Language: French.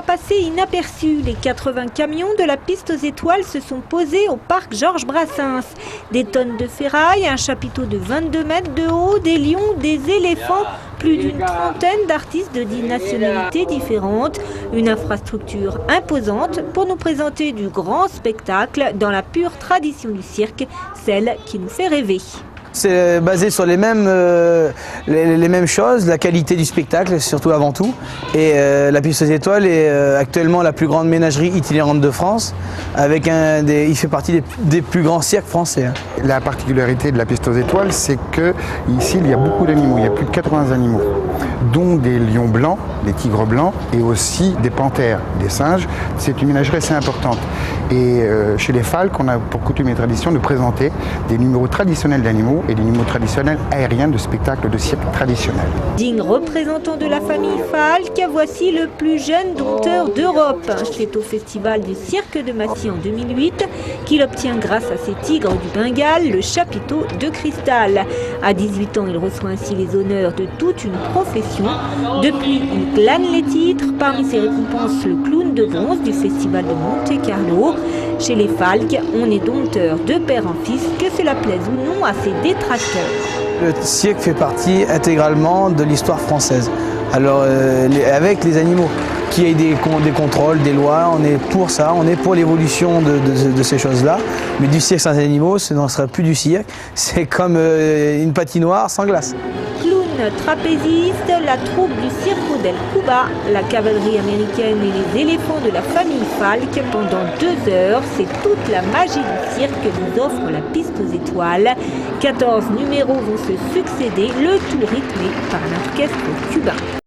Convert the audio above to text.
pas passé inaperçu. Les 80 camions de la piste aux étoiles se sont posés au parc Georges Brassens. Des tonnes de ferraille, un chapiteau de 22 mètres de haut, des lions, des éléphants, plus d'une trentaine d'artistes de 10 nationalités différentes. Une infrastructure imposante pour nous présenter du grand spectacle dans la pure tradition du cirque, celle qui nous fait rêver. C'est basé sur les mêmes choses, la qualité du spectacle surtout avant tout. Et la piste aux étoiles est actuellement la plus grande ménagerie itinérante de France. Il fait partie des plus grands cirques français. La particularité de la piste aux étoiles, c'est qu'ici il y a beaucoup d'animaux, il y a plus de 80 animaux, dont des lions blancs, des tigres blancs et aussi des panthères, des singes. C'est une ménagerie assez importante. Et chez les Falques, on a pour coutume et tradition de présenter des numéros traditionnels d'animaux et des numéros traditionnels aériens de spectacles de cirque traditionnels. Digne représentant de la famille Falque, voici le plus jeune dompteur d'Europe. C'est au Festival du cirque de Massy en 2008 qu'il obtient grâce à ses tigres du Bengale le chapiteau de cristal. À 18 ans, il reçoit ainsi les honneurs de toute une profession. Depuis, il glane les titres. Parmi ses récompenses, le clown de bronze du Festival de Monte-Carlo. Chez les Falques, on est dompteur de père en fils, que cela plaise ou non à ses détracteurs. Le cirque fait partie intégralement de l'histoire française. Alors avec les animaux, qu'il y ait des contrôles, des lois, on est pour ça, on est pour l'évolution de ces choses-là. Mais du cirque sans animaux, ce ne serait plus du cirque, c'est comme une patinoire sans glace. Trapéziste, la troupe du Circo del Cuba, la cavalerie américaine et les éléphants de la famille Falque. Pendant 2 heures, c'est toute la magie du cirque que nous offre la piste aux étoiles. 14 numéros vont se succéder, le tout rythmé par l'orchestre cubain.